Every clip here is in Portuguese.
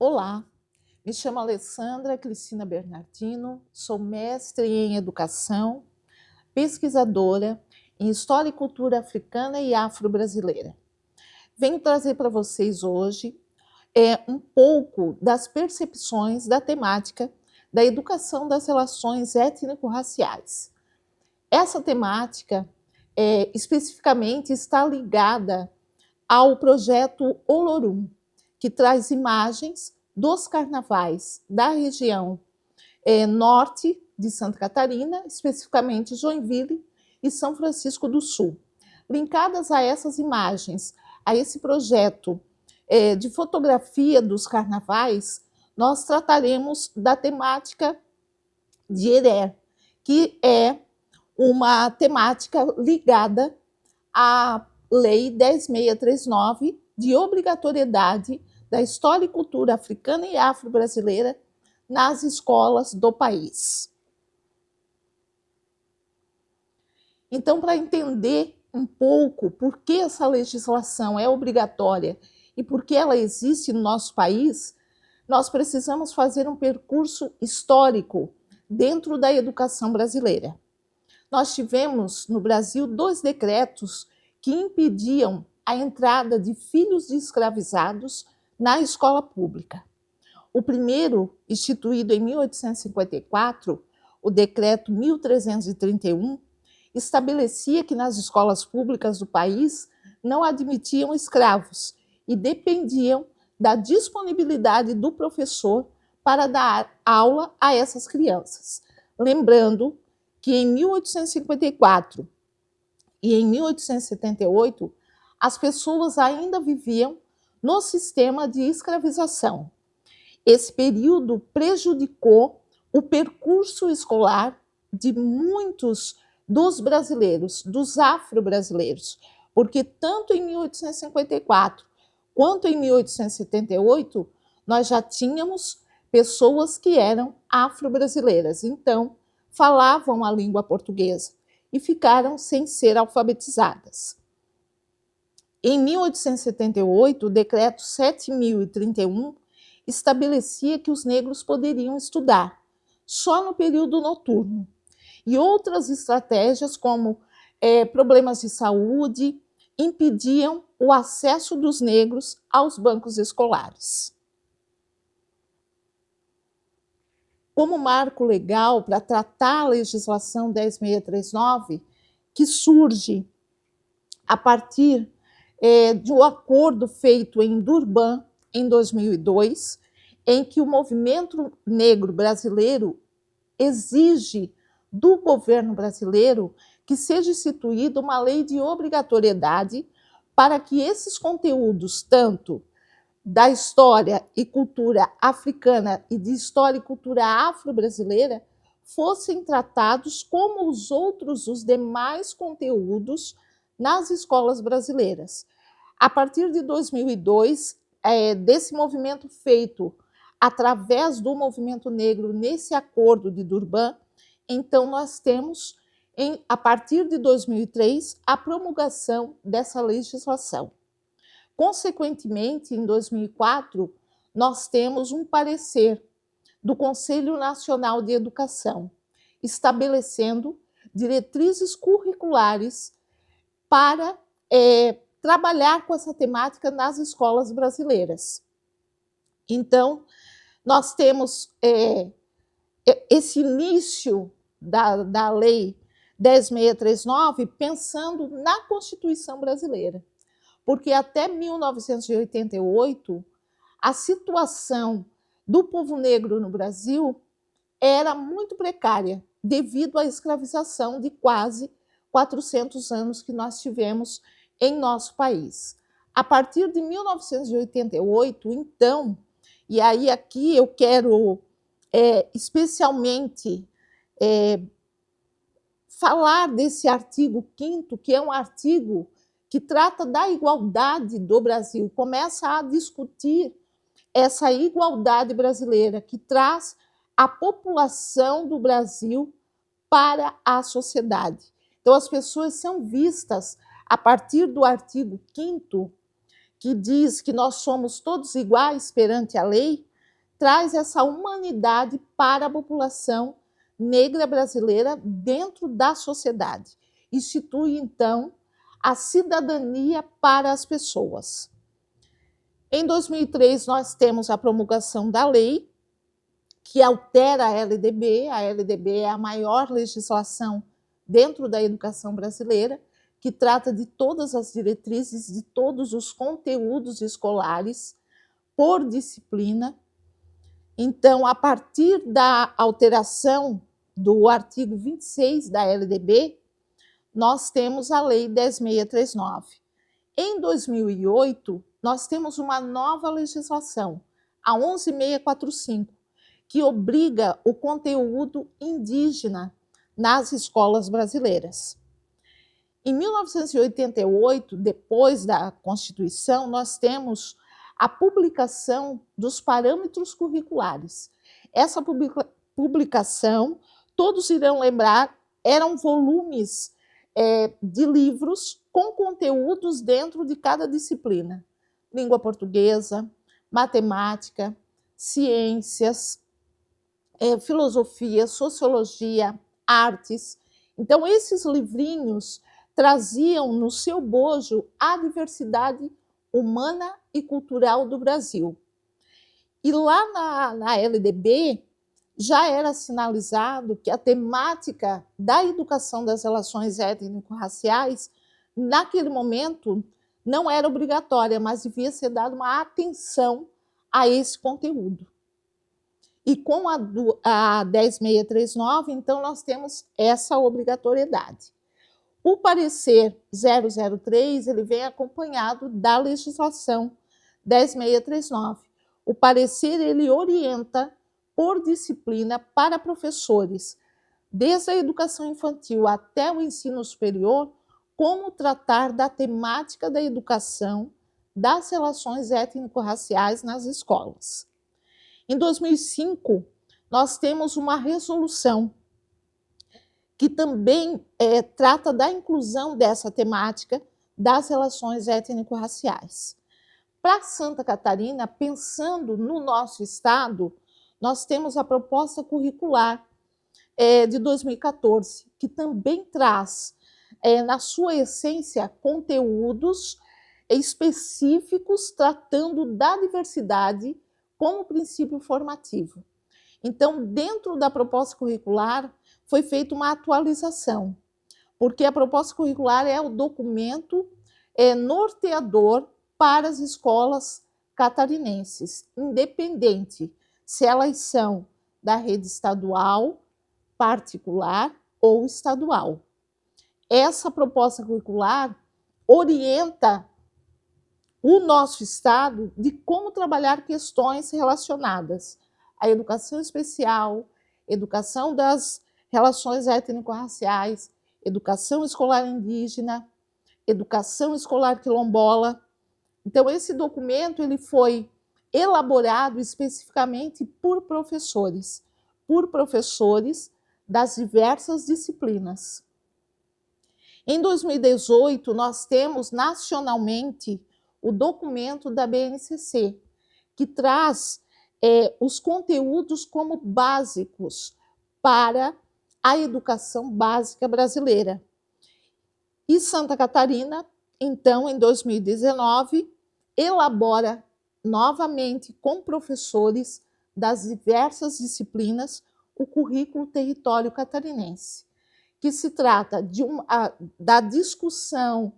Olá, me chamo Alessandra Cristina Bernardino, sou mestre em educação, pesquisadora em História e Cultura Africana e Afro-Brasileira. Venho trazer para vocês hoje um pouco das percepções da temática da educação das relações étnico-raciais. Essa temática especificamente está ligada ao projeto Olorum, que traz imagens dos carnavais da região norte de Santa Catarina, especificamente Joinville e São Francisco do Sul. Linkadas a essas imagens, a esse projeto de fotografia dos carnavais, nós trataremos da temática de Erer, que é uma temática ligada à Lei 10.639, de obrigatoriedade da história e cultura africana e afro-brasileira nas escolas do país. Então, para entender um pouco por que essa legislação é obrigatória e por que ela existe no nosso país, nós precisamos fazer um percurso histórico dentro da educação brasileira. Nós tivemos no Brasil 2 decretos que impediam a entrada de filhos de escravizados na escola pública. O primeiro, instituído em 1854, o Decreto 1331, estabelecia que nas escolas públicas do país não admitiam escravos e dependiam da disponibilidade do professor para dar aula a essas crianças. Lembrando que em 1854 e em 1878, as pessoas ainda viviam no sistema de escravização. Esse período prejudicou o percurso escolar de muitos dos brasileiros, dos afro-brasileiros, porque tanto em 1854 quanto em 1878, nós já tínhamos pessoas que eram afro-brasileiras, então falavam a língua portuguesa e ficaram sem ser alfabetizadas. Em 1878, o Decreto 7.031 estabelecia que os negros poderiam estudar só no período noturno. E outras estratégias, como problemas de saúde, impediam o acesso dos negros aos bancos escolares. Como marco legal para tratar a legislação 10.639, que surge a partir de um acordo feito em Durban, em 2002, em que o movimento negro brasileiro exige do governo brasileiro que seja instituída uma lei de obrigatoriedade para que esses conteúdos, tanto da história e cultura africana e de história e cultura afro-brasileira, fossem tratados como os demais conteúdos nas escolas brasileiras. A partir de 2002, desse movimento feito através do movimento negro nesse acordo de Durban, então nós temos, a partir de 2003, a promulgação dessa legislação. Consequentemente, em 2004, nós temos um parecer do Conselho Nacional de Educação, estabelecendo diretrizes curriculares para trabalhar com essa temática nas escolas brasileiras. Então, nós temos esse início da Lei 10.639 pensando na Constituição brasileira, porque até 1988, a situação do povo negro no Brasil era muito precária, devido à escravização de quase 400 anos que nós tivemos em nosso país. A partir de 1988, então, e aí aqui eu quero especialmente falar desse artigo 5º, que é um artigo que trata da igualdade do Brasil, começa a discutir essa igualdade brasileira, que traz a população do Brasil para a sociedade. Então, as pessoas são vistas a partir do artigo 5º, que diz que nós somos todos iguais perante a lei, traz essa humanidade para a população negra brasileira dentro da sociedade. Institui, então, a cidadania para as pessoas. Em 2003, nós temos a promulgação da lei, que altera a LDB. A LDB é a maior legislação dentro da educação brasileira, que trata de todas as diretrizes, de todos os conteúdos escolares, por disciplina. Então, a partir da alteração do artigo 26 da LDB, nós temos a Lei 10.639. Em 2008, nós temos uma nova legislação, a 11.645, que obriga o conteúdo indígena nas escolas brasileiras. Em 1988, depois da Constituição, nós temos a publicação dos parâmetros curriculares. Essa publicação, todos irão lembrar, eram volumes de livros com conteúdos dentro de cada disciplina. Língua portuguesa, matemática, ciências, filosofia, sociologia, artes. Então, esses livrinhos traziam no seu bojo a diversidade humana e cultural do Brasil. E lá na LDB já era sinalizado que a temática da educação das relações étnico-raciais, naquele momento, não era obrigatória, mas devia ser dada uma atenção a esse conteúdo. E com a 10.639, então, nós temos essa obrigatoriedade. O parecer 003, ele vem acompanhado da legislação 10.639. O parecer, ele orienta por disciplina para professores, desde a educação infantil até o ensino superior, como tratar da temática da educação das relações étnico-raciais nas escolas. Em 2005, nós temos uma resolução que também trata da inclusão dessa temática das relações étnico-raciais. Para Santa Catarina, pensando no nosso estado, nós temos a proposta curricular de 2014, que também traz, na sua essência, conteúdos específicos tratando da diversidade como princípio formativo. Então, dentro da proposta curricular, foi feita uma atualização, porque a proposta curricular é o documento norteador para as escolas catarinenses, independente se elas são da rede estadual, particular ou estadual. Essa proposta curricular orienta o nosso estado de como trabalhar questões relacionadas à educação especial, educação das relações étnico-raciais, educação escolar indígena, educação escolar quilombola. Então, esse documento ele foi elaborado especificamente por professores das diversas disciplinas. Em 2018, nós temos nacionalmente o documento da BNCC, que traz os conteúdos como básicos para a educação básica brasileira. E Santa Catarina, então, em 2019, elabora novamente com professores das diversas disciplinas o currículo território catarinense, que se trata da discussão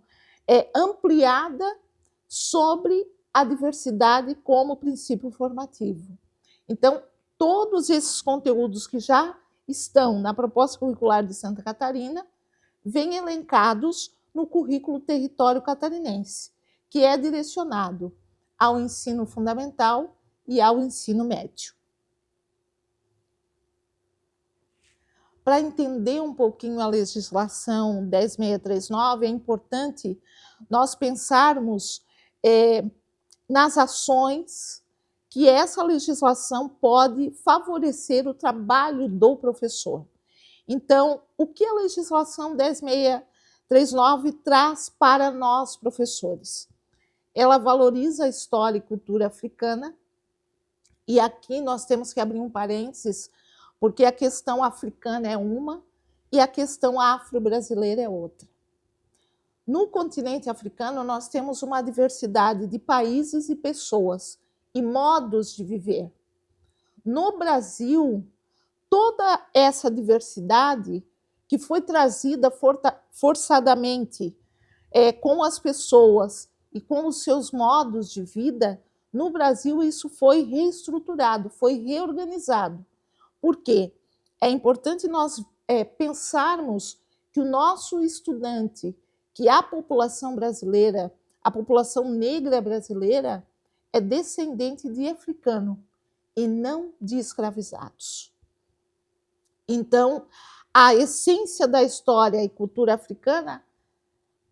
ampliada sobre a diversidade como princípio formativo. Então, todos esses conteúdos que já estão na proposta curricular de Santa Catarina vêm elencados no currículo território catarinense, que é direcionado ao ensino fundamental e ao ensino médio. Para entender um pouquinho a legislação 10.639, é importante nós pensarmos nas ações que essa legislação pode favorecer o trabalho do professor. Então, o que a legislação 10.639 traz para nós, professores? Ela valoriza a história e cultura africana, E aqui nós temos que abrir um parênteses, porque a questão africana é uma e a questão afro-brasileira é outra. No continente africano, nós temos uma diversidade de países e pessoas e modos de viver. No Brasil, toda essa diversidade que foi trazida forçadamente com as pessoas e com os seus modos de vida, no Brasil isso foi reestruturado, foi reorganizado. Por quê? É importante nós pensarmos que o nosso estudante, que a população brasileira, a população negra brasileira, é descendente de africano e não de escravizados. Então, a essência da história e cultura africana,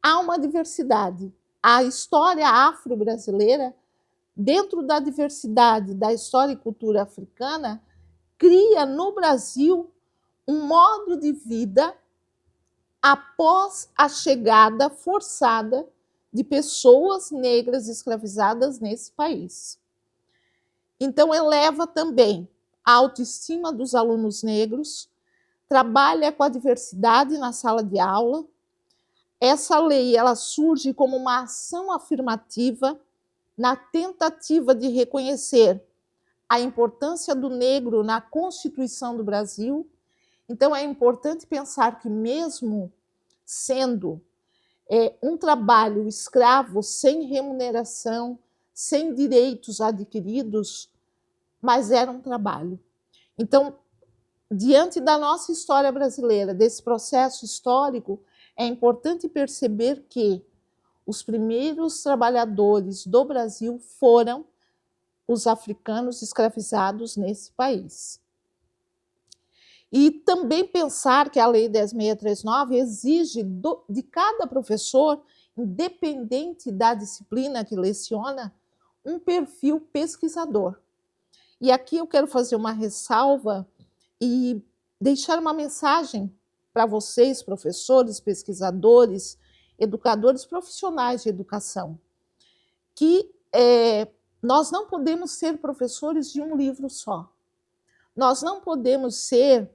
há uma diversidade. A história afro-brasileira, dentro da diversidade da história e cultura africana, cria no Brasil um modo de vida após a chegada forçada de pessoas negras escravizadas nesse país. Então, eleva também a autoestima dos alunos negros, trabalha com a diversidade na sala de aula. Essa lei ela surge como uma ação afirmativa na tentativa de reconhecer a importância do negro na Constituição do Brasil. Então, é importante pensar que, mesmo sendo um trabalho escravo, sem remuneração, sem direitos adquiridos, mas era um trabalho. Então, diante da nossa história brasileira, desse processo histórico, é importante perceber que os primeiros trabalhadores do Brasil foram os africanos escravizados nesse país. E também pensar que a Lei 10.639 exige de cada professor, independente da disciplina que leciona, um perfil pesquisador. E aqui eu quero fazer uma ressalva e deixar uma mensagem para vocês, professores, pesquisadores, educadores profissionais de educação, que nós não podemos ser professores de um livro só. Nós não podemos ser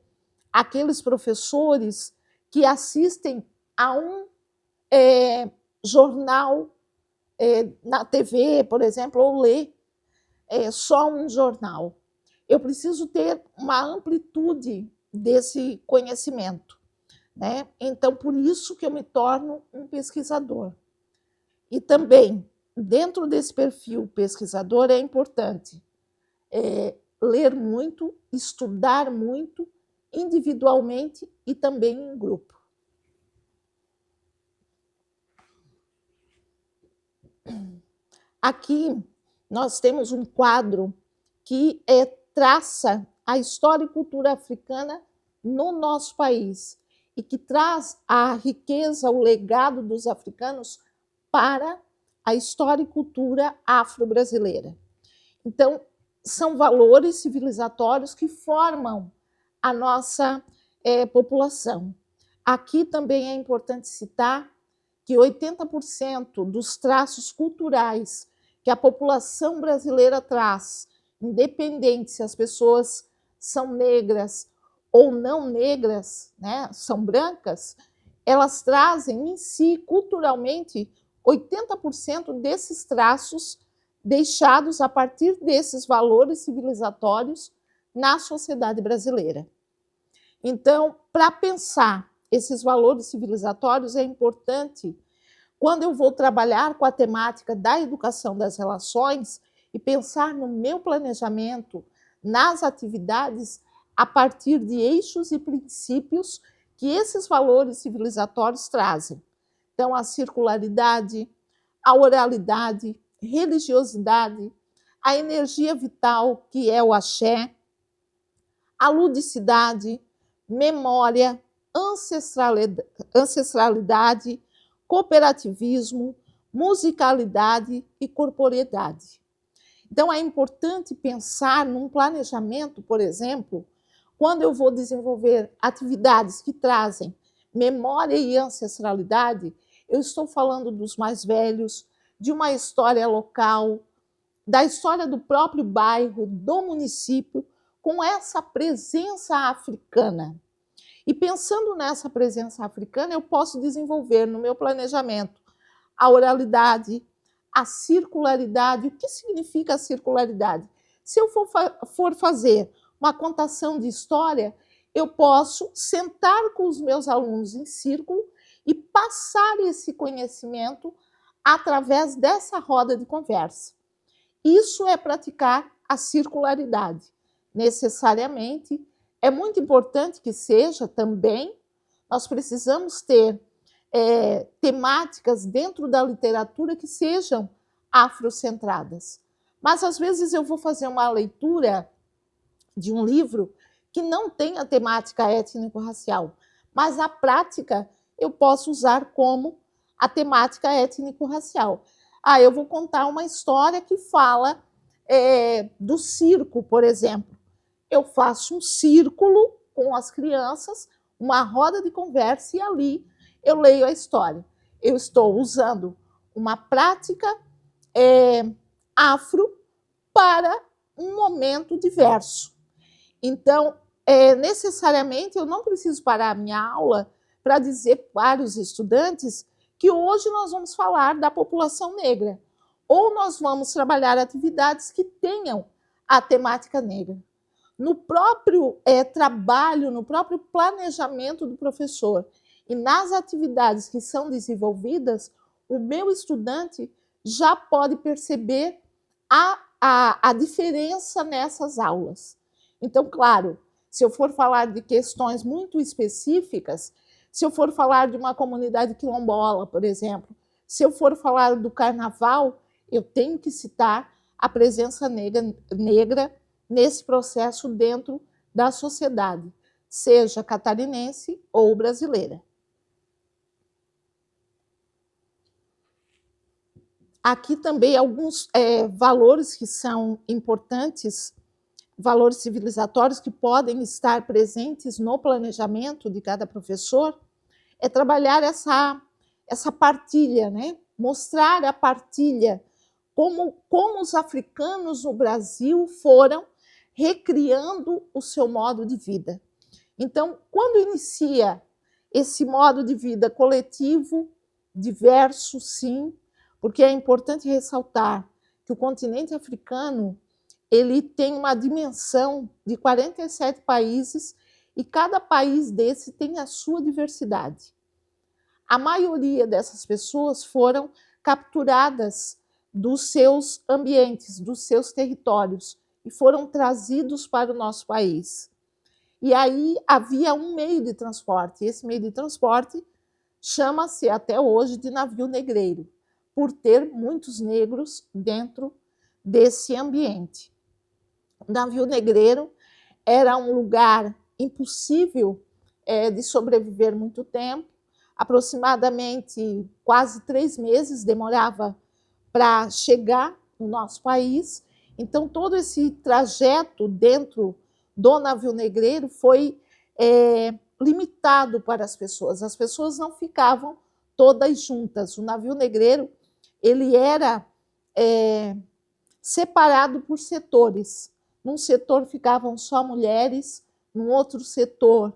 aqueles professores que assistem a um jornal na TV, por exemplo, ou lê só um jornal. Eu preciso ter uma amplitude desse conhecimento, né? Então, por isso que eu me torno um pesquisador. E também, dentro desse perfil pesquisador, é importante ler muito, estudar muito, individualmente e também em grupo. Aqui nós temos um quadro que traça a história e cultura africana no nosso país e que traz a riqueza, o legado dos africanos para a história e cultura afro-brasileira. Então, são valores civilizatórios que formam a nossa população. Aqui também é importante citar que 80% dos traços culturais que a população brasileira traz, independente se as pessoas são negras ou não negras, né, são brancas, elas trazem em si, culturalmente, 80% desses traços deixados a partir desses valores civilizatórios na sociedade brasileira. Então, para pensar esses valores civilizatórios, é importante, quando eu vou trabalhar com a temática da educação das relações, e pensar no meu planejamento, nas atividades, a partir de eixos e princípios que esses valores civilizatórios trazem. Então, a circularidade, a oralidade, religiosidade, a energia vital, que é o axé, a ludicidade, memória, ancestralidade, cooperativismo, musicalidade e corporeidade. Então, é importante pensar num planejamento, por exemplo, quando eu vou desenvolver atividades que trazem memória e ancestralidade, eu estou falando dos mais velhos, de uma história local, da história do próprio bairro, do município, com essa presença africana. E pensando nessa presença africana, eu posso desenvolver no meu planejamento a oralidade, a circularidade. O que significa a circularidade? Se eu for fazer uma contação de história, eu posso sentar com os meus alunos em círculo e passar esse conhecimento através dessa roda de conversa. Isso é praticar a circularidade. Necessariamente, é muito importante que seja também, nós precisamos ter temáticas dentro da literatura que sejam afrocentradas. Mas, às vezes, eu vou fazer uma leitura de um livro que não tem a temática étnico-racial, mas a prática eu posso usar como a temática étnico-racial. Eu vou contar uma história que fala do circo, por exemplo. Eu faço um círculo com as crianças, uma roda de conversa, e ali eu leio a história. Eu estou usando uma prática afro para um momento diverso. Então, necessariamente, eu não preciso parar a minha aula para dizer para os estudantes que hoje nós vamos falar da população negra, ou nós vamos trabalhar atividades que tenham a temática negra. No próprio trabalho, no próprio planejamento do professor e nas atividades que são desenvolvidas, o meu estudante já pode perceber a diferença nessas aulas. Então, claro, se eu for falar de questões muito específicas, se eu for falar de uma comunidade quilombola, por exemplo, se eu for falar do carnaval, eu tenho que citar a presença negra nesse processo dentro da sociedade, seja catarinense ou brasileira. Aqui também alguns valores que são importantes, valores civilizatórios que podem estar presentes no planejamento de cada professor, é trabalhar essa partilha, né? Mostrar a partilha, como os africanos no Brasil foram recriando o seu modo de vida. Então, quando inicia esse modo de vida coletivo, diverso, sim, porque é importante ressaltar que o continente africano ele tem uma dimensão de 47 países e cada país desse tem a sua diversidade. A maioria dessas pessoas foram capturadas dos seus ambientes, dos seus territórios, e foram trazidos para o nosso país. E aí havia um meio de transporte, e esse meio de transporte chama-se até hoje de navio negreiro, por ter muitos negros dentro desse ambiente. O navio negreiro era um lugar impossível de sobreviver muito tempo, aproximadamente quase 3 meses demorava para chegar no nosso país. Então, todo esse trajeto dentro do navio negreiro foi limitado para as pessoas não ficavam todas juntas. O navio negreiro ele era separado por setores. Num setor ficavam só mulheres, num outro setor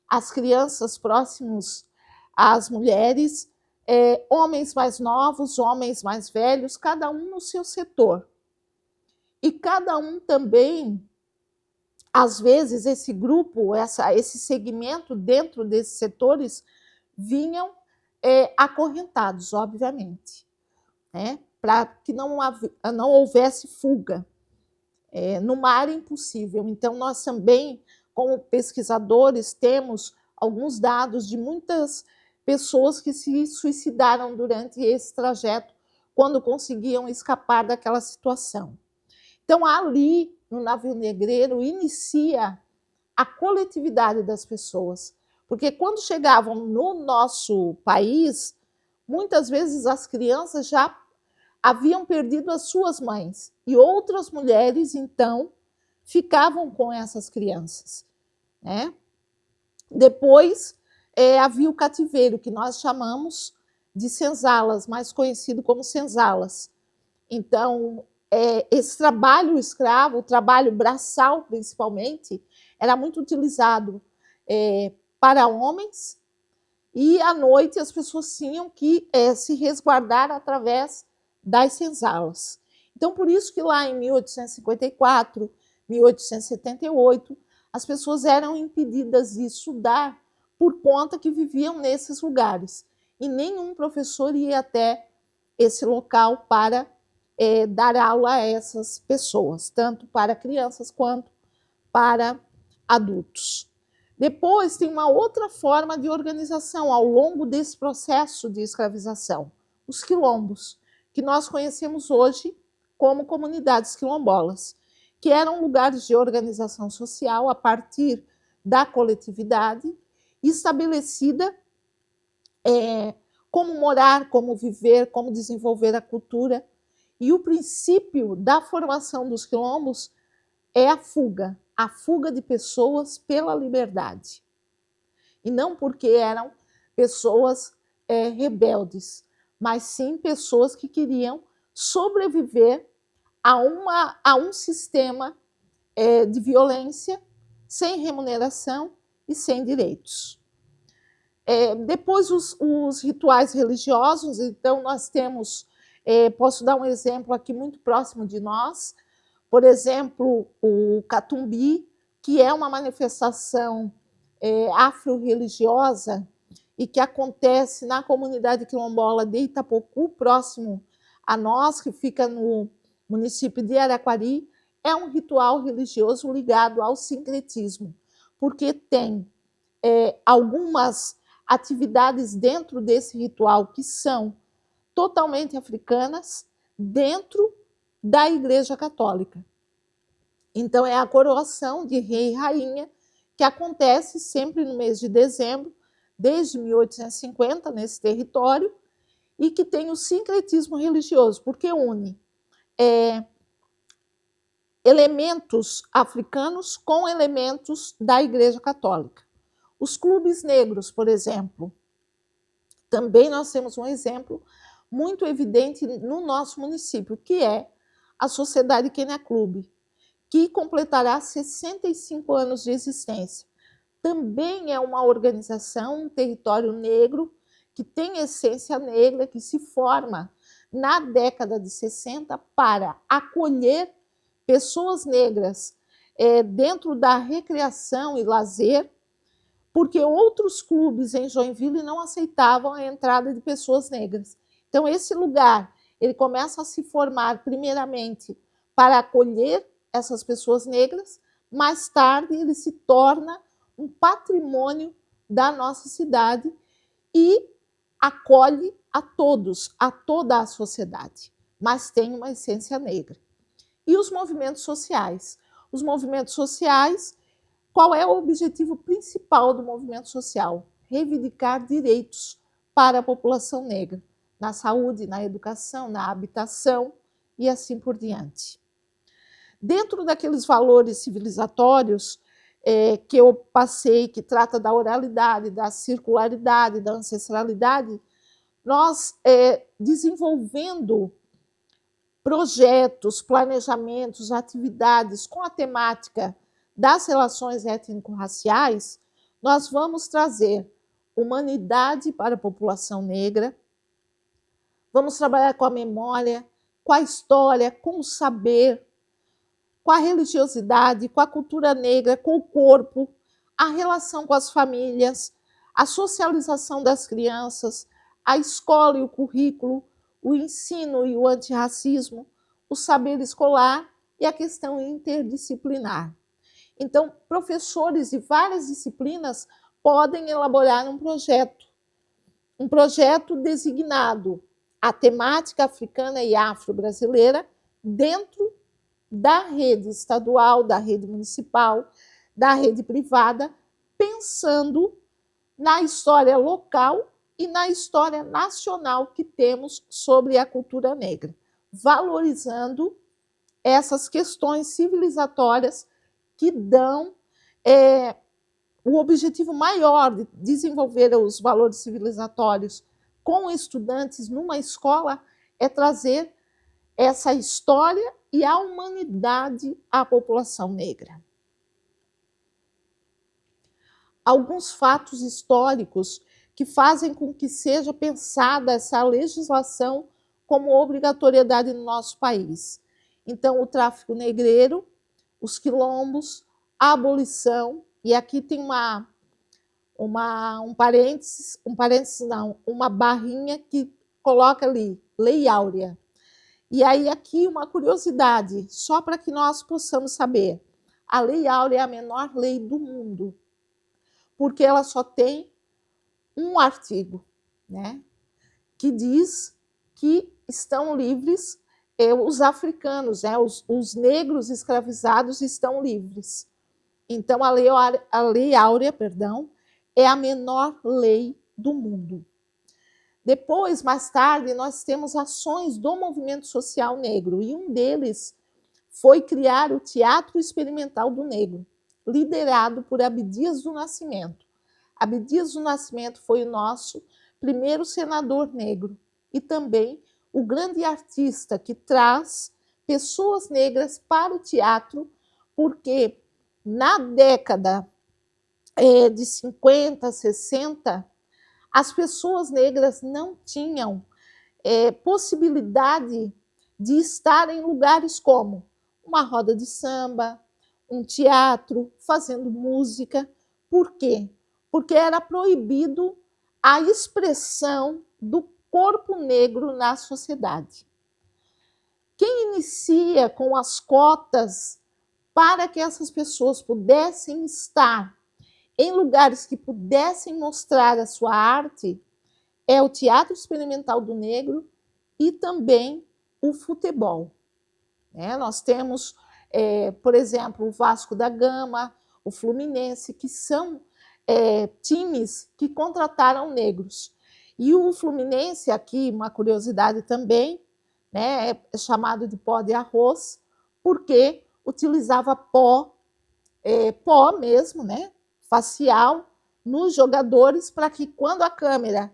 as crianças próximos às mulheres, homens mais novos, homens mais velhos, cada um no seu setor. E cada um também, às vezes, esse grupo, esse segmento dentro desses setores vinham acorrentados, obviamente, né? Para que não houvesse fuga. No mar é impossível. Então, nós também, como pesquisadores, temos alguns dados de muitas pessoas que se suicidaram durante esse trajeto, quando conseguiam escapar daquela situação. Então, ali, no navio negreiro, inicia a coletividade das pessoas. Porque quando chegavam no nosso país, muitas vezes as crianças já haviam perdido as suas mães, e outras mulheres, então, ficavam com essas crianças, né? Depois, havia o cativeiro, que nós chamamos de senzalas, mais conhecido como senzalas. Então, esse trabalho escravo, o trabalho braçal principalmente, era muito utilizado para homens, e à noite as pessoas tinham que se resguardar através das senzalas. Então, por isso que lá em 1854, 1878, as pessoas eram impedidas de estudar por conta que viviam nesses lugares. E nenhum professor ia até esse local para dar aula a essas pessoas, tanto para crianças quanto para adultos. Depois, tem uma outra forma de organização ao longo desse processo de escravização, os quilombos, que nós conhecemos hoje como comunidades quilombolas, que eram lugares de organização social a partir da coletividade, estabelecida como morar, como viver, como desenvolver a cultura. E o princípio da formação dos quilombos é a fuga de pessoas pela liberdade. E não porque eram pessoas rebeldes, mas sim pessoas que queriam sobreviver a um sistema de violência, sem remuneração e sem direitos. Depois, os rituais religiosos. Então, nós temos, posso dar um exemplo aqui muito próximo de nós, por exemplo, o Catumbi, que é uma manifestação afro-religiosa e que acontece na comunidade quilombola de Itapocu, próximo a nós, que fica no município de Araquari. É um ritual religioso ligado ao sincretismo, porque tem algumas atividades dentro desse ritual que são totalmente africanas, dentro da Igreja Católica. Então, é a coroação de rei e rainha, que acontece sempre no mês de dezembro, desde 1850, nesse território, e que tem o sincretismo religioso, porque une elementos africanos com elementos da Igreja Católica. Os clubes negros, por exemplo, também nós temos um exemplo muito evidente no nosso município, que é a Sociedade Quênia Clube, que completará 65 anos de existência. Também é uma organização, um território negro, que tem essência negra, que se forma na década de 60 para acolher pessoas negras dentro da recreação e lazer, porque outros clubes em Joinville não aceitavam a entrada de pessoas negras. Então, esse lugar ele começa a se formar, primeiramente, para acolher essas pessoas negras. Mais tarde, ele se torna um patrimônio da nossa cidade e acolhe a todos, a toda a sociedade, mas tem uma essência negra. E os movimentos sociais? Os movimentos sociais, qual é o objetivo principal do movimento social? Reivindicar direitos para a população negra, na saúde, na educação, na habitação e assim por diante. Dentro daqueles valores civilizatórios que eu passei, que trata da oralidade, da circularidade, da ancestralidade, nós desenvolvendo projetos, planejamentos, atividades com a temática das relações étnico-raciais, nós vamos trazer humanidade para a população negra, vamos trabalhar com a memória, com a história, com o saber, com a religiosidade, com a cultura negra, com o corpo, a relação com as famílias, a socialização das crianças, a escola e o currículo, o ensino e o antirracismo, o saber escolar e a questão interdisciplinar. Então, professores de várias disciplinas podem elaborar um projeto designado a temática africana e afro-brasileira dentro da rede estadual, da rede municipal, da rede privada, pensando na história local e na história nacional que temos sobre a cultura negra, valorizando essas questões civilizatórias que dão o objetivo maior de desenvolver os valores civilizatórios com estudantes numa escola, é trazer essa história e a humanidade à população negra. Alguns fatos históricos que fazem com que seja pensada essa legislação como obrigatoriedade no nosso país. Então, o tráfico negreiro, os quilombos, a abolição, e aqui tem um parênteses não, uma barrinha que coloca ali, Lei Áurea. E aí aqui uma curiosidade, só para que nós possamos saber. A Lei Áurea é a menor lei do mundo, porque ela só tem um artigo, né, que diz que estão livres os africanos, né, os negros escravizados estão livres. Então, a lei Áurea, perdão, é a menor lei do mundo. Depois, mais tarde, nós temos ações do movimento social negro, e um deles foi criar o Teatro Experimental do Negro, liderado por Abdias do Nascimento. Abdias do Nascimento foi o nosso primeiro senador negro e também o grande artista que traz pessoas negras para o teatro, porque na década de 50, 60, as pessoas negras não tinham possibilidade de estar em lugares como uma roda de samba, um teatro, fazendo música. Por quê? Porque era proibido a expressão do corpo negro na sociedade. Quem inicia com as cotas para que essas pessoas pudessem estar em lugares que pudessem mostrar a sua arte é o Teatro Experimental do Negro e também o futebol. Nós temos, por exemplo, o Vasco da Gama, o Fluminense, que são times que contrataram negros. E o Fluminense, aqui, uma curiosidade também, né, é chamado de pó de arroz, porque utilizava pó mesmo, né, facial, nos jogadores, para que quando a câmera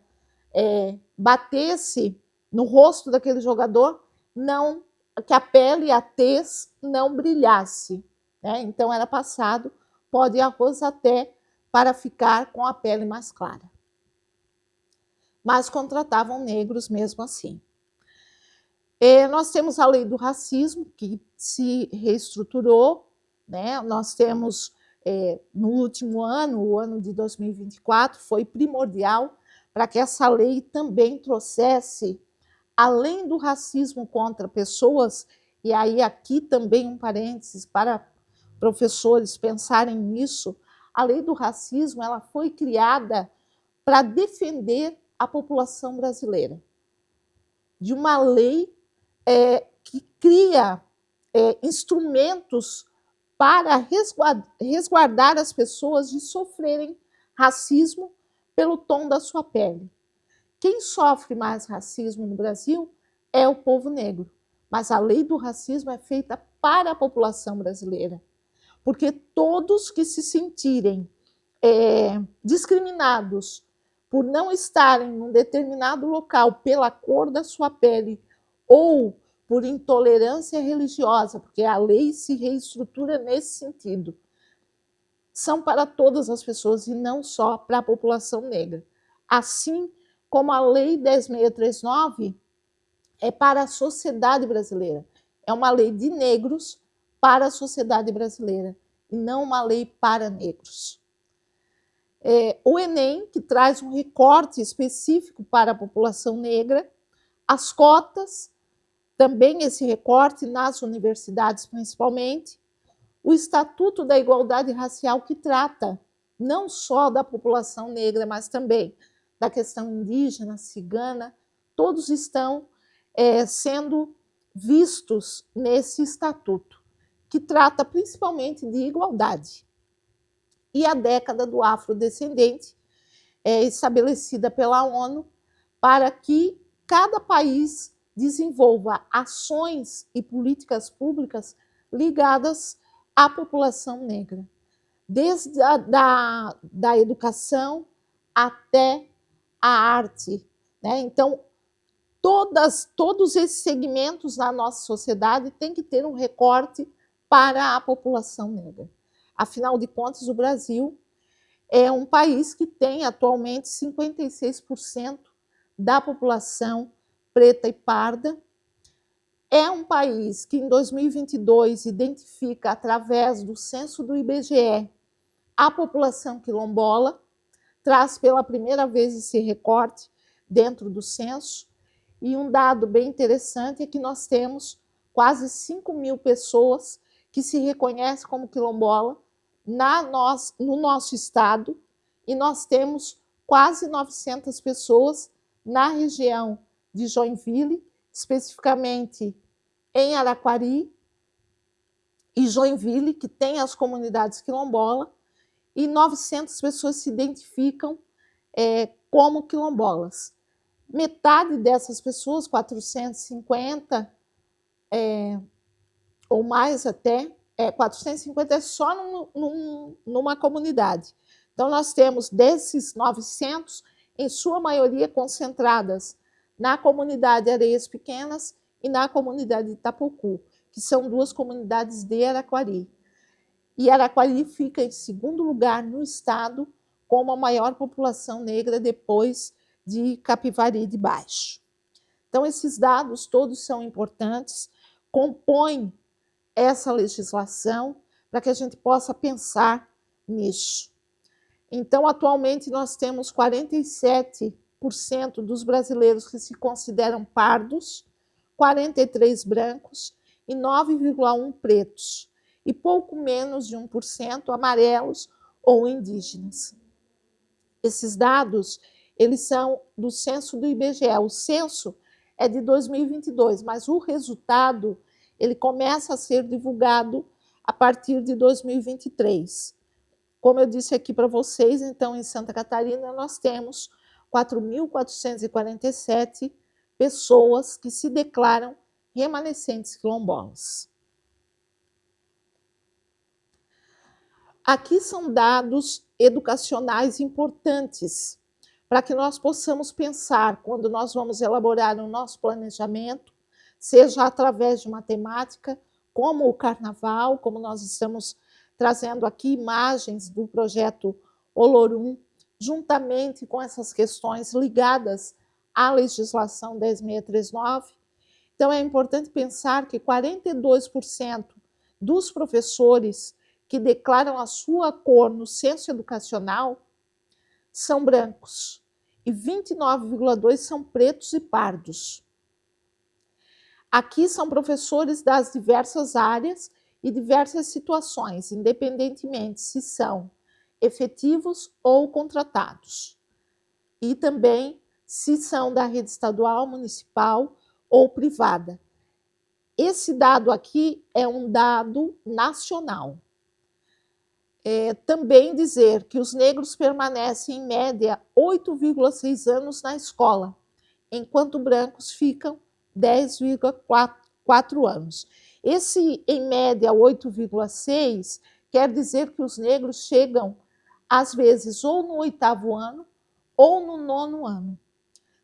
batesse no rosto daquele jogador, não, que a pele e a tez não brilhasse. Né? Então era passado pó de arroz até para ficar com a pele mais clara. Mas contratavam negros mesmo assim. Nós temos a lei do racismo, que se reestruturou, né? Nós temos, no último ano, o ano de 2024, foi primordial para que essa lei também trouxesse, além do racismo contra pessoas, e aí aqui também um parênteses para professores pensarem nisso, a lei do racismo ela foi criada para defender a população brasileira, de uma lei que cria instrumentos para resguardar as pessoas de sofrerem racismo pelo tom da sua pele. Quem sofre mais racismo no Brasil é o povo negro, mas a lei do racismo é feita para a população brasileira, porque todos que se sentirem discriminados por não estarem num determinado local pela cor da sua pele ou por intolerância religiosa, porque a lei se reestrutura nesse sentido, são para todas as pessoas e não só para a população negra. Assim como a Lei 10.639 é para a sociedade brasileira. É uma lei de negros para a sociedade brasileira, e não uma lei para negros. O Enem, que traz um recorte específico para a população negra, as cotas, também esse recorte nas universidades principalmente, o Estatuto da Igualdade Racial, que trata não só da população negra, mas também da questão indígena, cigana, todos estão sendo vistos nesse estatuto, que trata principalmente de igualdade. E a década do afrodescendente é estabelecida pela ONU para que cada país desenvolva ações e políticas públicas ligadas à população negra, desde da educação até a arte. Né? Então, todos esses segmentos na nossa sociedade têm que ter um recorte para a população negra. Afinal de contas, o Brasil é um país que tem atualmente 56% da população preta e parda. É um país que, em 2022, identifica, através do censo do IBGE, a população quilombola, traz pela primeira vez esse recorte dentro do censo. E um dado bem interessante é que nós temos quase 5 mil pessoas que se reconhecem como quilombola no nosso estado, e nós temos quase 900 pessoas na região de Joinville, especificamente em Araquari e Joinville, que tem as comunidades quilombolas, e 900 pessoas se identificam como quilombolas. Metade dessas pessoas, 450 ou mais até, 450 é só numa comunidade. Então, nós temos desses 900, em sua maioria concentradas na comunidade Areias Pequenas e na comunidade Itapocu, que são duas comunidades de Araquari. E Araquari fica em segundo lugar no estado como a maior população negra depois de Capivari de Baixo. Então, esses dados todos são importantes, compõem essa legislação para que a gente possa pensar nisso. Então, atualmente, nós temos 47% dos brasileiros que se consideram pardos, 43% brancos e 9,1% pretos, e pouco menos de 1% amarelos ou indígenas. Esses dados, eles são do censo do IBGE. O censo é de 2022, mas o resultado ele começa a ser divulgado a partir de 2023. Como eu disse aqui para vocês, então, em Santa Catarina, nós temos 4.447 pessoas que se declaram remanescentes quilombolas. Aqui são dados educacionais importantes para que nós possamos pensar quando nós vamos elaborar o nosso planejamento, seja através de uma temática, como o carnaval, como nós estamos trazendo aqui imagens do projeto Olorum, juntamente com essas questões ligadas à legislação 10.639. Então, é importante pensar que 42% dos professores que declaram a sua cor no censo educacional são brancos e 29,2% são pretos e pardos. Aqui são professores das diversas áreas e diversas situações, independentemente se são efetivos ou contratados. E também se são da rede estadual, municipal ou privada. Esse dado aqui é um dado nacional. Também dizer que os negros permanecem, em média, 8,6 anos na escola, enquanto brancos ficam 10,4 anos. Esse, em média, 8,6, quer dizer que os negros chegam, às vezes, ou no 8º ano ou no 9º ano.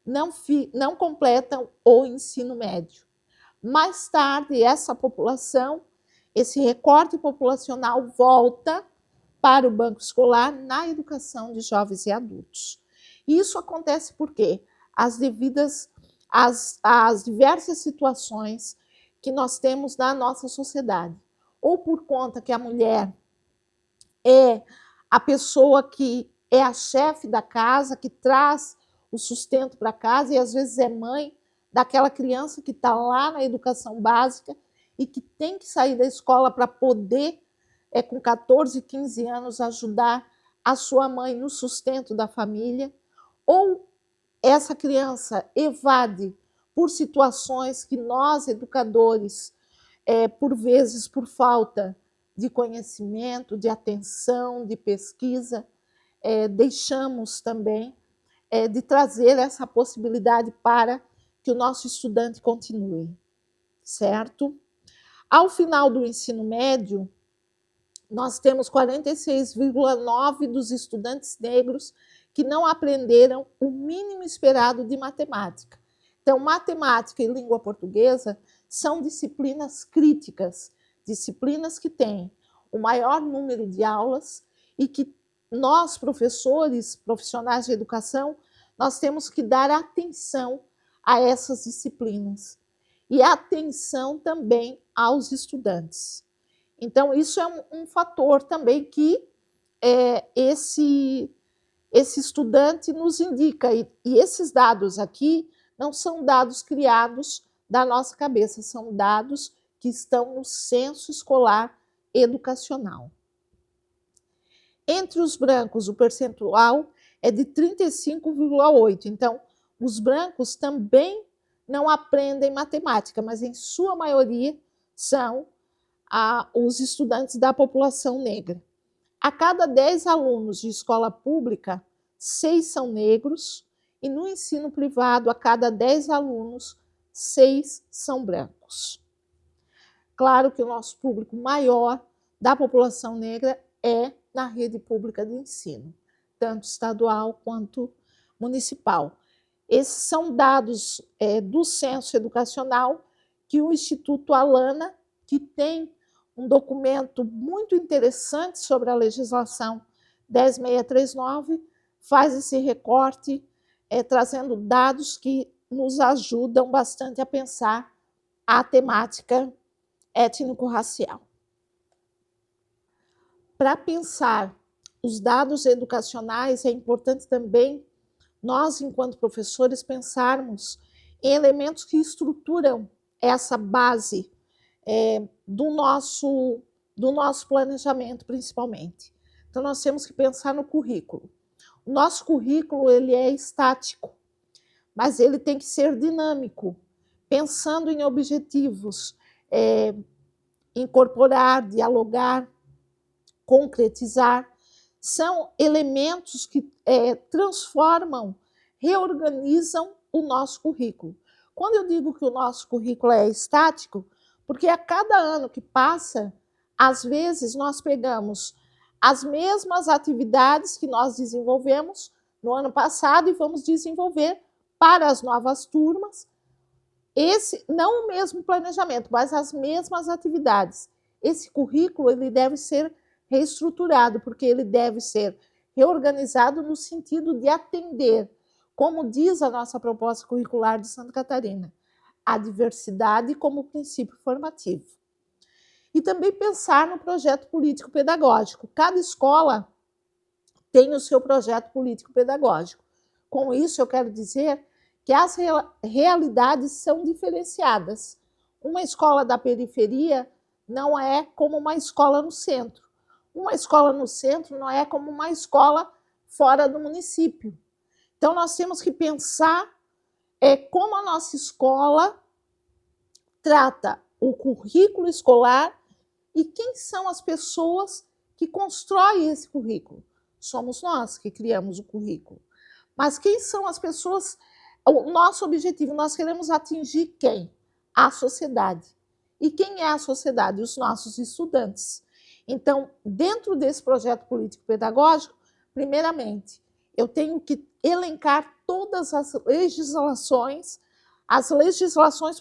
Não completam o ensino médio. Mais tarde, essa população, esse recorte populacional volta para o banco escolar na educação de jovens e adultos. Isso acontece porque as diversas situações que nós temos na nossa sociedade, ou por conta que a mulher é a pessoa que é a chefe da casa, que traz o sustento para casa, e às vezes é mãe daquela criança que está lá na educação básica e que tem que sair da escola para poder, com 14, 15 anos, ajudar a sua mãe no sustento da família, ou essa criança evade por situações que nós, educadores, por vezes por falta de conhecimento, de atenção, de pesquisa, deixamos também de trazer essa possibilidade para que o nosso estudante continue, certo? Ao final do ensino médio, nós temos 46,9% dos estudantes negros que não aprenderam o mínimo esperado de matemática. Então, matemática e língua portuguesa são disciplinas críticas, disciplinas que têm o maior número de aulas e que nós, professores, profissionais de educação, nós temos que dar atenção a essas disciplinas e atenção também aos estudantes. Então, isso é um fator também que esse estudante nos indica. E esses dados aqui não são dados criados da nossa cabeça, são dados que estão no censo escolar educacional. Entre os brancos, o percentual é de 35,8%. Então, os brancos também não aprendem matemática, mas em sua maioria são os estudantes da população negra. A cada 10 alunos de escola pública, 6 são negros, e no ensino privado, a cada 10 alunos, 6 são brancos. Claro que o nosso público maior da população negra é na rede pública de ensino, tanto estadual quanto municipal. Esses são dados do censo educacional que o Instituto Alana, que tem um documento muito interessante sobre a legislação 10.639, faz esse recorte, trazendo dados que nos ajudam bastante a pensar a temática étnico-racial. Para pensar os dados educacionais, é importante também nós, enquanto professores, pensarmos em elementos que estruturam essa base do nosso planejamento, principalmente. Então, nós temos que pensar no currículo. O nosso currículo ele é estático, mas ele tem que ser dinâmico, pensando em objetivos, incorporar, dialogar, concretizar. São elementos que transformam, reorganizam o nosso currículo. Quando eu digo que o nosso currículo é estático, porque a cada ano que passa, às vezes nós pegamos as mesmas atividades que nós desenvolvemos no ano passado e vamos desenvolver para as novas turmas. Não o mesmo planejamento, mas as mesmas atividades. Esse currículo ele deve ser reestruturado, porque ele deve ser reorganizado no sentido de atender, como diz a nossa proposta curricular de Santa Catarina, a diversidade como princípio formativo. E também pensar no projeto político-pedagógico. Cada escola tem o seu projeto político-pedagógico. Com isso, eu quero dizer que as realidades são diferenciadas. Uma escola da periferia não é como uma escola no centro. Uma escola no centro não é como uma escola fora do município. Então, nós temos que pensar como a nossa escola trata o currículo escolar e quem são as pessoas que constroem esse currículo. Somos nós que criamos o currículo. Mas quem são as pessoas? O nosso objetivo, nós queremos atingir quem? A sociedade. E quem é a sociedade? Os nossos estudantes. Então, dentro desse projeto político-pedagógico, primeiramente, eu tenho que elencar todas as legislações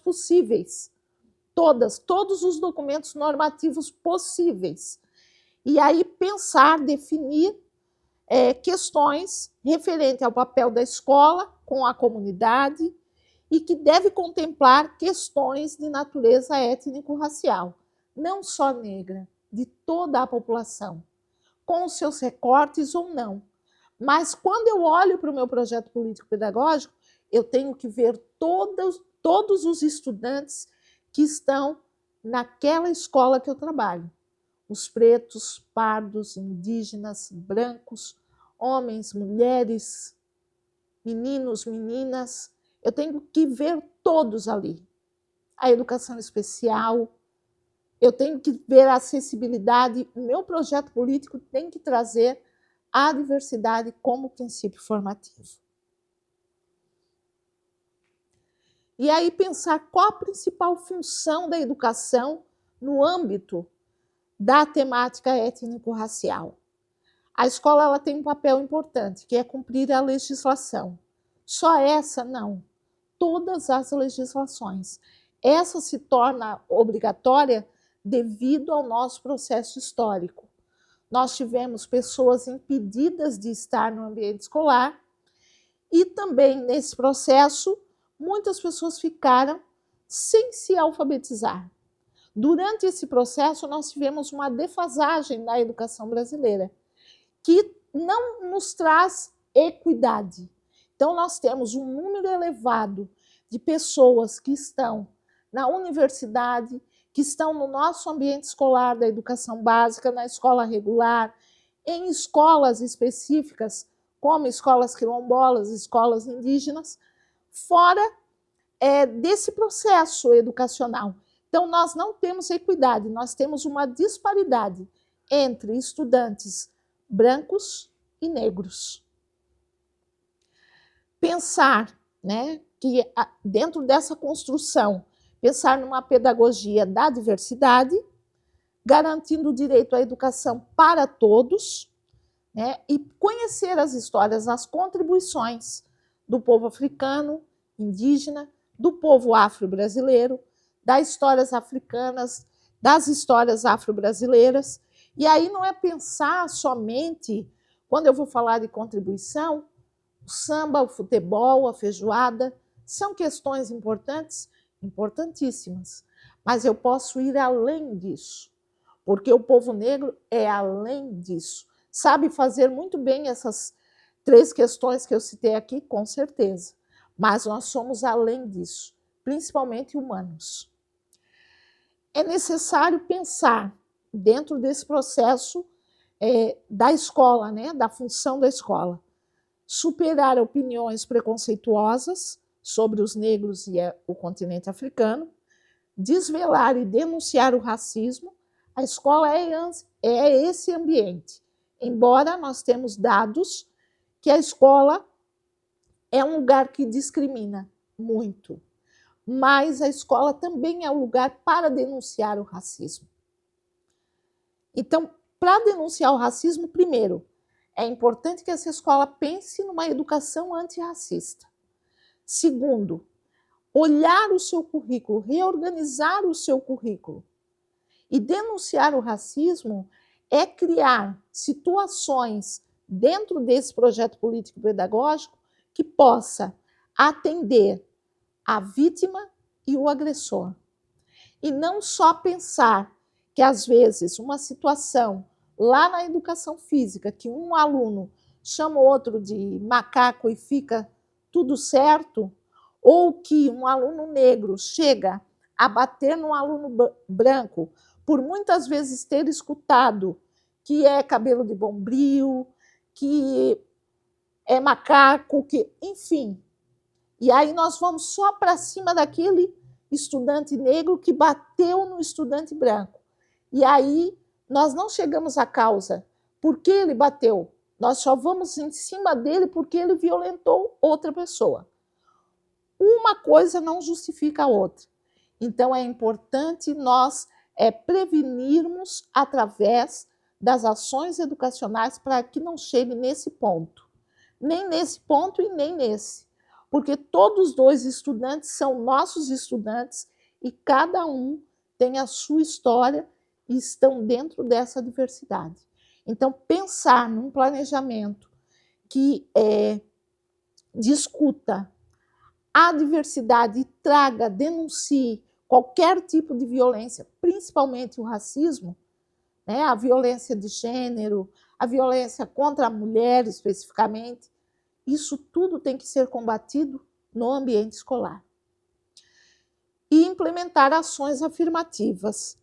possíveis, todos os documentos normativos possíveis. E aí pensar, definir questões referentes ao papel da escola com a comunidade e que deve contemplar questões de natureza étnico-racial, não só negra, de toda a população, com os seus recortes ou não. Mas quando eu olho para o meu projeto político-pedagógico, eu tenho que ver todos os estudantes que estão naquela escola que eu trabalho. Os pretos, pardos, indígenas, brancos, homens, mulheres, meninos, meninas. Eu tenho que ver todos ali. A educação especial, eu tenho que ver a acessibilidade. O meu projeto político tem que trazer a diversidade como princípio formativo. E aí pensar qual a principal função da educação no âmbito da temática étnico-racial. A escola ela tem um papel importante, que é cumprir a legislação. Só essa, não. todas as legislações. Essa se torna obrigatória devido ao nosso processo histórico. Nós tivemos pessoas impedidas de estar no ambiente escolar e também, nesse processo, muitas pessoas ficaram sem se alfabetizar. Durante esse processo, nós tivemos uma defasagem na educação brasileira, que não nos traz equidade. Então, nós temos um número elevado de pessoas que estão na universidade, que estão no nosso ambiente escolar da educação básica, na escola regular, em escolas específicas, como escolas quilombolas, escolas indígenas, fora desse processo educacional. Então, nós não temos equidade, nós temos uma disparidade entre estudantes brancos e negros. Pensar, né, que dentro dessa construção, pensar numa pedagogia da diversidade, garantindo o direito à educação para todos, né, e conhecer as histórias, as contribuições do povo africano, indígena, do povo afro-brasileiro, das histórias africanas, das histórias afro-brasileiras. E aí não é pensar somente, quando eu vou falar de contribuição, o samba, o futebol, a feijoada, são questões importantes, importantíssimas, mas eu posso ir além disso, porque o povo negro é além disso. Sabe fazer muito bem essas 3 questões que eu citei aqui, com certeza, mas nós somos além disso, principalmente humanos. É necessário pensar dentro desse processo da escola, né, da função da escola, superar opiniões preconceituosas sobre os negros e o continente africano, desvelar e denunciar o racismo. A escola é esse ambiente, embora nós temos dados que a escola é um lugar que discrimina muito, mas a escola também é um lugar para denunciar o racismo. Então, para denunciar o racismo, primeiro, é importante que essa escola pense numa educação antirracista. Segundo, olhar o seu currículo, reorganizar o seu currículo. E denunciar o racismo é criar situações dentro desse projeto político-pedagógico que possa atender a vítima e o agressor. E não só pensar que, às vezes, uma situação lá na educação física, que um aluno chama o outro de macaco e fica tudo certo, ou que um aluno negro chega a bater num aluno branco, por muitas vezes ter escutado que é cabelo de bombril, que é macaco, que, enfim. E aí nós vamos só para cima daquele estudante negro que bateu no estudante branco. E aí nós não chegamos à causa. Por que ele bateu? Nós só vamos em cima dele porque ele violentou outra pessoa. Uma coisa não justifica a outra. Então é importante nós prevenirmos através das ações educacionais para que não chegue nesse ponto. Nem nesse ponto e nem nesse. Porque todos os 2 estudantes são nossos estudantes e cada um tem a sua história e estão dentro dessa diversidade. Então, pensar num planejamento que discuta a diversidade e traga, denuncie qualquer tipo de violência, principalmente o racismo, né, a violência de gênero, a violência contra a mulher especificamente, isso tudo tem que ser combatido no ambiente escolar. E implementar ações afirmativas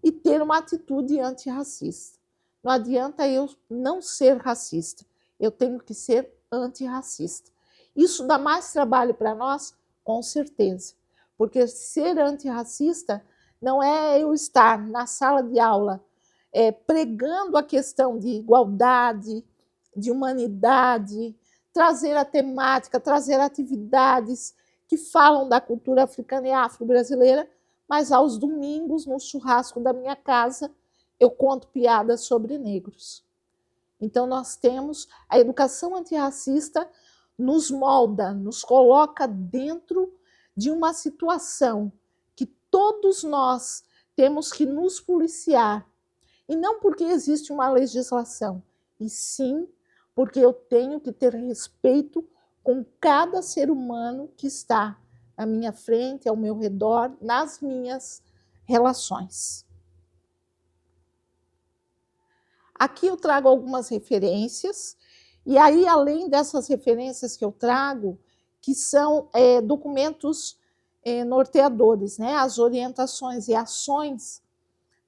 e ter uma atitude antirracista. Não adianta eu não ser racista, eu tenho que ser antirracista. Isso dá mais trabalho para nós? Com certeza, porque ser antirracista não é eu estar na sala de aula pregando a questão de igualdade, de humanidade, trazer a temática, trazer atividades que falam da cultura africana e afro-brasileira, mas aos domingos, no churrasco da minha casa, eu conto piadas sobre negros. Então, nós temos a educação antirracista nos molda, nos coloca dentro de uma situação que todos nós temos que nos policiar, e não porque existe uma legislação, e sim porque eu tenho que ter respeito com cada ser humano que está à minha frente, ao meu redor, nas minhas relações. Aqui eu trago algumas referências, e aí, além dessas referências que eu trago, que são documentos norteadores, né? As orientações e ações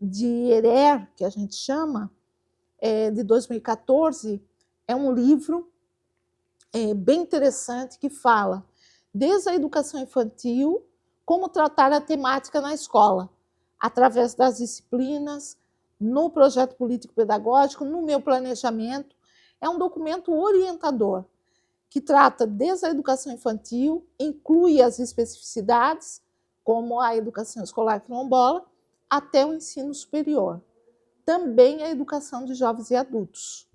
de ERER, que a gente chama, de 2014, é um livro bem interessante que fala desde a educação infantil, como tratar a temática na escola, através das disciplinas, no projeto político-pedagógico, no meu planejamento. É um documento orientador, que trata desde a educação infantil, inclui as especificidades, como a educação escolar quilombola, até o ensino superior. Também a educação de jovens e adultos.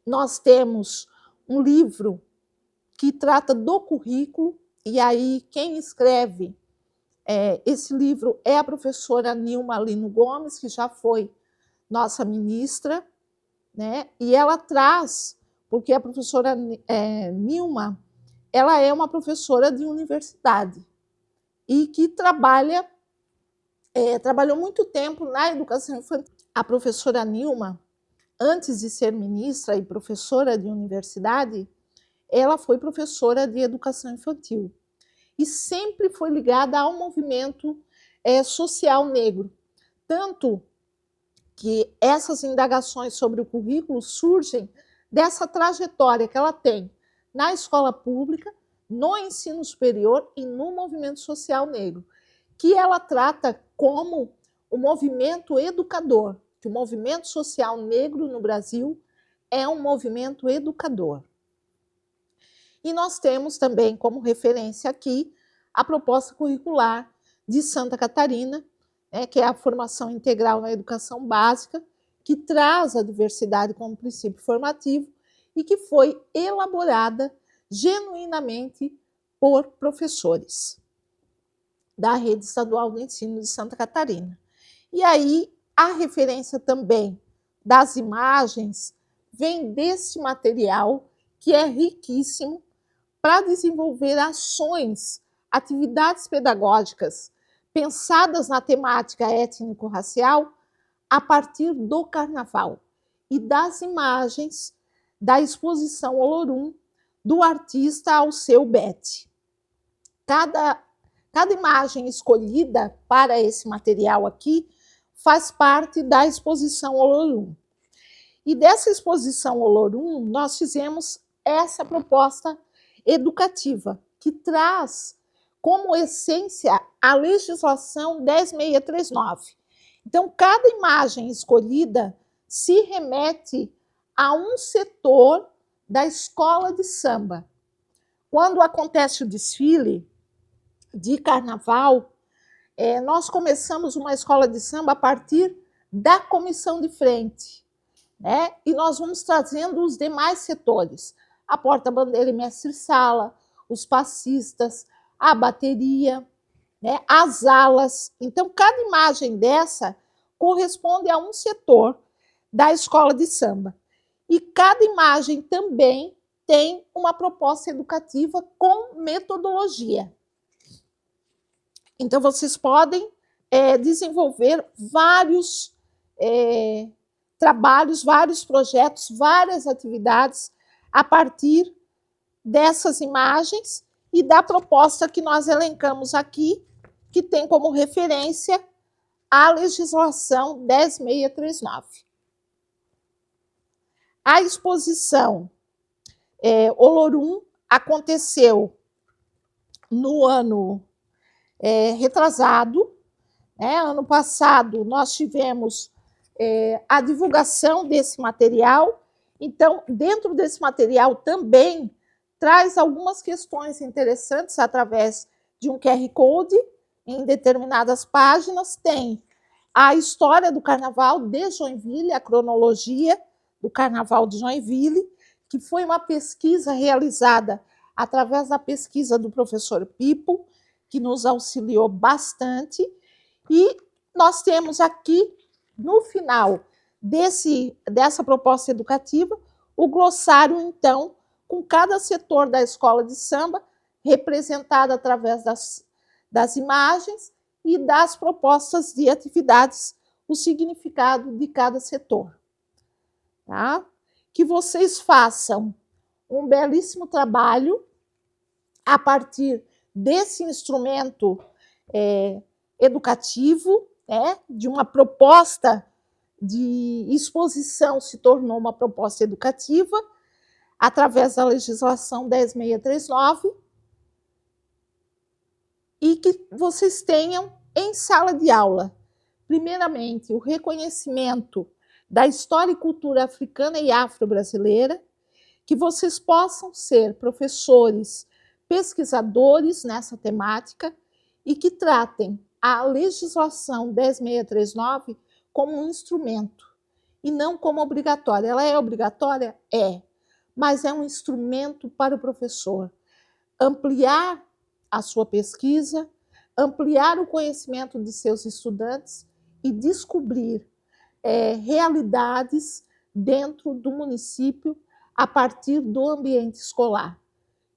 Nós temos um livro que trata do currículo, e aí quem escreve esse livro é a professora Nilma Lino Gomes, que já foi nossa ministra, né? E ela traz, porque a professora Nilma, ela é uma professora de universidade e que trabalhou muito tempo na educação infantil. A professora Nilma, antes de ser ministra e professora de universidade, ela foi professora de educação infantil e sempre foi ligada ao movimento social negro. Tanto que essas indagações sobre o currículo surgem dessa trajetória que ela tem na escola pública, no ensino superior e no movimento social negro, que ela trata como o movimento educador, que o movimento social negro no Brasil é um movimento educador. E nós temos também como referência aqui a proposta curricular de Santa Catarina, que é a formação integral na educação básica, que traz a diversidade como princípio formativo e que foi elaborada genuinamente por professores da Rede Estadual do Ensino de Santa Catarina. E aí a referência também das imagens vem desse material, que é riquíssimo, para desenvolver ações, atividades pedagógicas pensadas na temática étnico-racial a partir do carnaval e das imagens da exposição Olorum do artista Alceu Bete. Cada imagem escolhida para esse material aqui faz parte da exposição Olorum. E dessa exposição Olorum, nós fizemos essa proposta educativa, que traz como essência a legislação 10.639. Então, cada imagem escolhida se remete a um setor da escola de samba. Quando acontece o desfile de carnaval, nós começamos uma escola de samba a partir da comissão de frente, né? E nós vamos trazendo os demais setores, a porta-bandeira e mestre-sala, os passistas, a bateria, né? As alas. Então, cada imagem dessa corresponde a um setor da escola de samba. E cada imagem também tem uma proposta educativa com metodologia. Então, vocês podem desenvolver vários trabalhos, vários projetos, várias atividades a partir dessas imagens e da proposta que nós elencamos aqui, que tem como referência a legislação 10.639. A exposição Olorum aconteceu no ano retrasado, né? Ano passado nós tivemos a divulgação desse material. Então, dentro desse material também traz algumas questões interessantes através de um QR Code. Em determinadas páginas tem a história do carnaval de Joinville, a cronologia do carnaval de Joinville, que foi uma pesquisa realizada através da pesquisa do professor Pipo, que nos auxiliou bastante, e nós temos aqui, no final dessa proposta educativa, o glossário, então, com cada setor da escola de samba, representado através das imagens e das propostas de atividades, o significado de cada setor. Tá? Que vocês façam um belíssimo trabalho a partir desse instrumento educativo, de uma proposta de exposição se tornou uma proposta educativa, através da legislação 10.639, e que vocês tenham em sala de aula, primeiramente, o reconhecimento da história e cultura africana e afro-brasileira, que vocês possam ser professores, pesquisadores nessa temática e que tratem a legislação 10.639 como um instrumento e não como obrigatória. Ela é obrigatória? É, mas é um instrumento para o professor ampliar a sua pesquisa, ampliar o conhecimento de seus estudantes e descobrir realidades dentro do município a partir do ambiente escolar.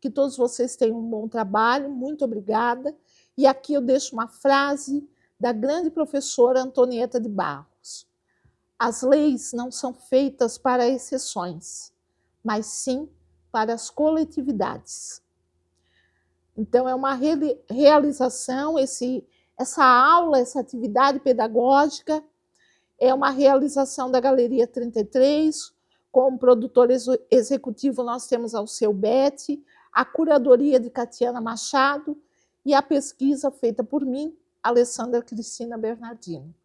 Que todos vocês tenham um bom trabalho, muito obrigada. E aqui eu deixo uma frase da grande professora Antonieta de Barros. As leis não são feitas para exceções, mas sim para as coletividades. Então, é uma realização, essa aula, essa atividade pedagógica, é uma realização da Galeria 33, como produtor executivo nós temos Alceu Betti, a curadoria de Catiana Machado e a pesquisa feita por mim, Alessandra Cristina Bernardino.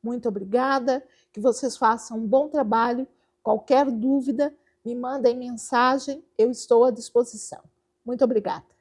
Muito obrigada, que vocês façam um bom trabalho. Qualquer dúvida, me mandem mensagem, eu estou à disposição. Muito obrigada.